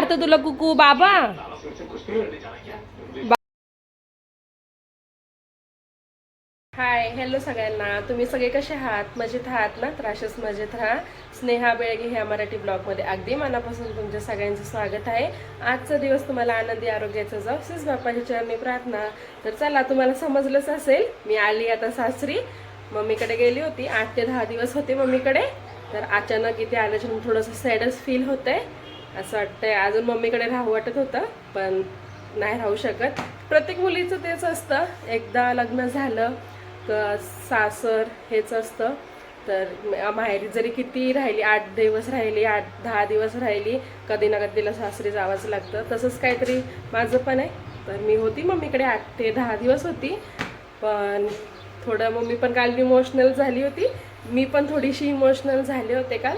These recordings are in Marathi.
चारतं तुला कुकू बाबा? हाय हॅलो सगळ्यांना, तुम्ही सगळे कसे आहात? मजेत आहात ना? तर असेच मजेत राहा. स्नेहा बेळगे ह्या मराठी ब्लॉगमध्ये अगदी मनापासून तुमच्या सगळ्यांचं स्वागत आहे. आजचा दिवस तुम्हाला आनंदी आरोग्याचा जाऊ, श्रीच बाप्पाच्या चरणी प्रार्थना. तर चला, तुम्हाला समजलंच असेल, मी आली आता सासरी. मम्मीकडे गेली होती, 8 ते 10 दिवस होते मम्मीकडे. तर अचानक इथे आल्याच्या थोडंसं सॅडच फील होतंय. असं वाटतंय अजून मम्मीकडे राहू वाटत होतं, पण नाही राहू शकत. प्रत्येक मुलीचं तेच असतं, एकदा लग्न झालं सासर हेच असतं. तर माहेरी जरी किती राहिली, 8 दिवस राहिली, 8-10 दिवस राहिली, कधी ना कधी तिला सासरी जावंच लागतं. तसंच काहीतरी माझं पण आहे. तर मी होती मम्मीकडे 8 ते 10 दिवस होती. पण थोडं मम्मी पण काल इमोशनल झाली होती, मी पण थोडीशी इमोशनल झाले होते काल.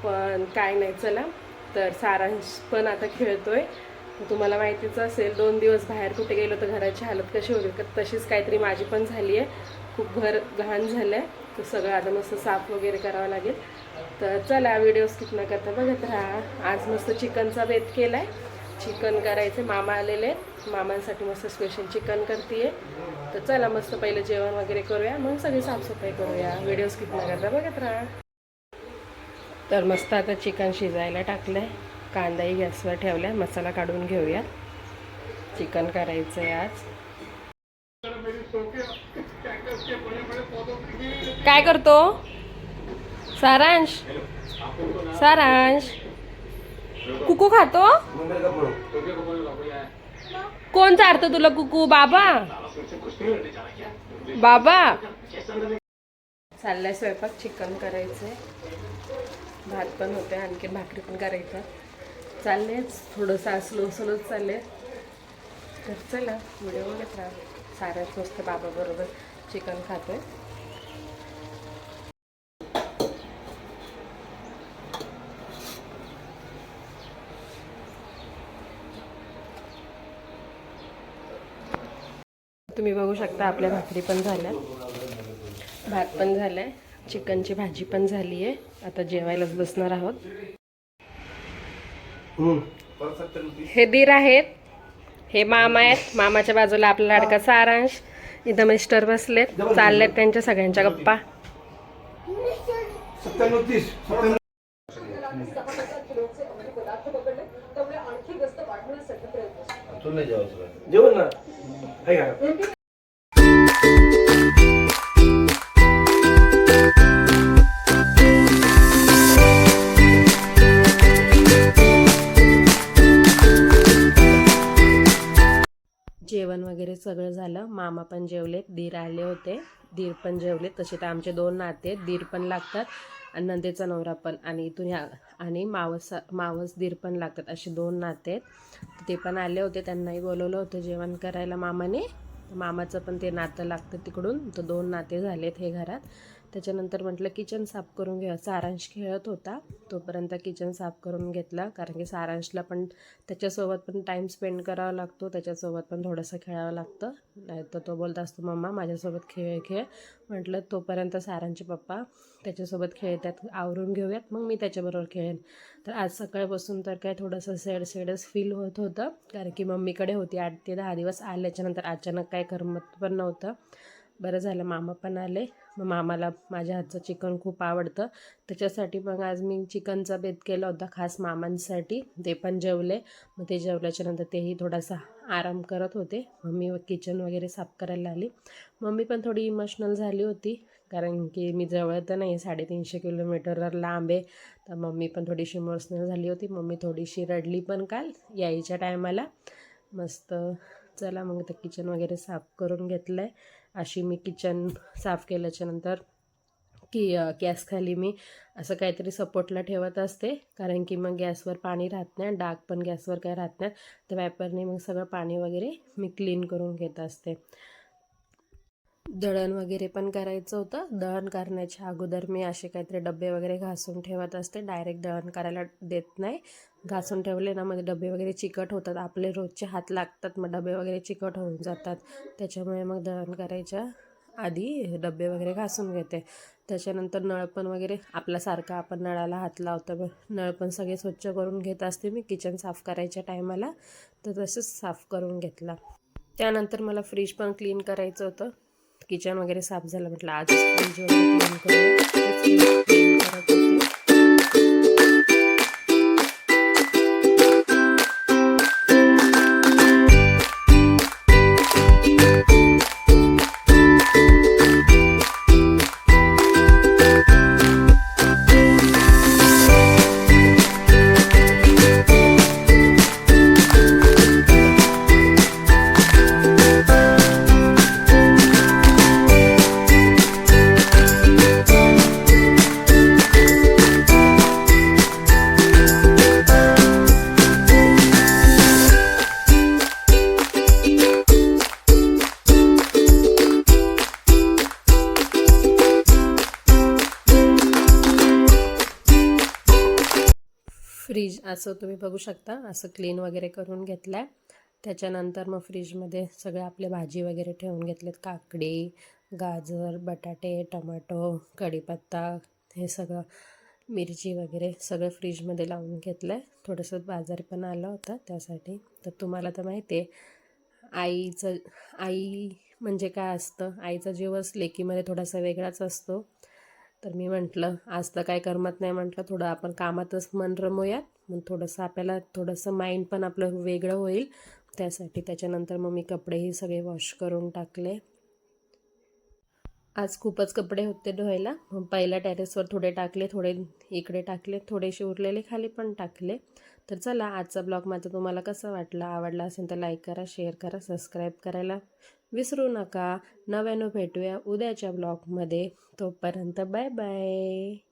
पण काय नाही, चला. तर सारांश पण आता खेळतोय. तुम्हाला माहितीच असेल, 2 दिवस बाहेर कुठे गेलो तर घराची हालत कशी होती, तशीच काहीतरी माझी पण झाली आहे. खूप घर घाण झालं आहे, तर सगळं आता मस्त साफ वगैरे करावं लागेल. तर चला, व्हिडिओ स्किप न करता बघत राहा. आज मस्त चिकनचा बेत केला आहे. चिकन करायचे, मामा आलेले आहेत, मामांसाठी मस्त स्पेशल चिकन करते आहे. तर चला, मस्त पहिलं जेवण वगैरे करूया, मग सगळी साफसफाई करूया. व्हिडिओ स्किप न करता बघत राहा. तर मस्त आता चिकन शिजायला टाकलं आहे, कांदाही गॅसवर ठेवला आहे. मसाला काढून घेऊया. चिकन करायचं आहे आज. काय करतो सारांश? सारांश कुकू खातो? कोण चारतं तुला कुकू बाबा? बाबा चाललाय स्वयंपाक. चिकन करायचंय, भात पण होते, आणखी भाकरी पण करायचं चाललेच. थोडंसं स्लोच चाललंय. तर चला, व्हिडिओ बघत राहा. सारांश मस्त बाबा बरोबर चिकन खातोय. तुम्ही बघू शकता, आपल्या भाकरी पण झाल्या, भात पण झालाय, चिकनची भाजी पण झाली आहे. आता जेवायलाच बसणार आहोत. हे दीर आहेत, हे मामा आहेत. मामाच्या बाजूला आपला लाडका सारांश. इथं मिस्टर बसलेत, चाललेत त्यांच्या सगळ्यांच्या गप्पा. जेवण ना जेवण वगैरे सगळं झालं. मामा पण जेवलेत, दीर आले होते, दीर पण जेवलेत. तसे तर आमचे 2 नाते आहेत, दीर पण लागतात आणि नंदेचा नवरा पण, आणि इथून आणि मावस दीर पण लागतात, असे 2 नाते आहेत. ते पण आले होते, त्यांनाही बोलवलं होतं जेवण करायला मामाने. मामाचं पण ते नातं लागतं तिकडून. तर 2 नाते झालेत हे घरात. त्याच्यानंतर म्हटलं किचन साफ करून घ्या. सारांश खेळत होता, तोपर्यंत किचन साफ करून घेतला, कारण की सारांशला पण त्याच्यासोबत पण टाईम स्पेंड करावा लागतो, त्याच्यासोबत पण थोडंसं खेळावं लागतं. नाही तर तो बोलत असतो, मम्मा माझ्यासोबत खेळ. म्हटलं तोपर्यंत सारांचे पप्पा त्याच्यासोबत खेळतात, आवरून घेऊयात, मग मी त्याच्याबरोबर खेळेन. तर आज सकाळपासून तर काय थोडंसं सॅडच फील होत होतं, कारण की मम्मीकडे होती 8 ते 10 दिवस. आल्याच्यानंतर अचानक काय करमत पण नव्हतं. बरं झालं मामा पण आले. मग मामाला माझ्या हातचं चिकन खूप आवडतं, त्याच्यासाठी मग आज मी चिकनचा बेत केला होता खास मामांसाठी. ते पण जेवले. मग ते जेवल्याच्यानंतर तेही थोडासा आराम करत होते. मम्मी किचन वगैरे साफ करायला आली. मम्मी पण थोडी इमोशनल झाली होती, कारण की मी जवळ तर नाही, 350 किलोमीटरवर लांब आहे. तर मम्मी पण थोडीशी इमोशनल झाली होती. मम्मी थोडीशी रडली पण काल यायच्या टायमाला. मस्त. चला, मग ते किचन वगैरे साफ करून घेतलं आहे. अशी मी किचन साफ केल्याच्यानंतर गॅसखाली मी असं काहीतरी सपोर्टला ठेवत असते, कारण की मग गॅसवर पाणी राहत नाही, डाग पण गॅसवर काय राहत नाही. तर वॅपरने मग सगळं पाणी वगैरे मी क्लीन करून घेत असते. दळण वगैरे पण करायचं होतं. दळण करण्याच्या अगोदर मी असे काहीतरी डबे वगैरे घासून ठेवत असते. डायरेक्ट दळण करायला देत नाही. घासून ठेवले ना, मग डबे वगैरे चिकट होतात, आपले रोजचे हात लागतात, मग डबे वगैरे चिकट होऊन जातात. त्याच्यामुळे मग दळण करायच्या आधी डबे वगैरे घासून घेते. त्याच्यानंतर नळ पण वगैरे आपल्यासारखा आपण नळाला हात लावतो, नळ पण सगळे स्वच्छ करून घेत असते मी किचन साफ करायच्या टायमाला. तर तसंच साफ करून घेतला. त्यानंतर मला फ्रीज पण क्लीन करायचं होतं. किचन वगैरे साफ झालं, म्हटलं आज फ्रीज वगैरे क्लीन करूया. क्लीन करत होते. फ्रीज असं तुम्ही बघू शकता, असं क्लीन वगैरे करून घेतलं आहे. त्याच्यानंतर मग फ्रीजमध्ये सगळे आपले भाजी वगैरे ठेवून घेतलेत. काकडी, गाजर, बटाटे, टोमॅटो, कढीपत्ता, हे सगळं, मिरची वगैरे सगळं फ्रीजमध्ये लावून घेतलं आहे. थोडंसं बाजार पण आलं होतं त्यासाठी. तर तुम्हाला तर माहिती आहे, आई म्हणजे काय असतं, आईचा जीवच लेकीमध्ये थोडासा वेगळाच असतो. तर मी म्हटलं आज तर काय करमत नाही, म्हटलं थोडं आपण कामातच मन रमूयात, मग थोडंसं आपल्याला थोडंसं माइंड पण आपलं वेगळं होईल त्यासाठी. त्याच्यानंतर मग मी कपडेही सगळे वॉश करून टाकले. आज खूपच कपडे होते धुवायला. मग पहिल्या टेरेसवर थोडे टाकले, थोडे इकडे टाकले, थोडेसे उरलेले खाली पण टाकले. तर चला, आजचा ब्लॉग माझा तुम्हाला कसा वाटला? आवडला असेल तर लाईक करा, शेअर करा, सबस्क्राईब करायला विसरू नका. नव्यानं भेटूया उद्याच्या ब्लॉगमध्ये. तोपर्यंत बाय बाय.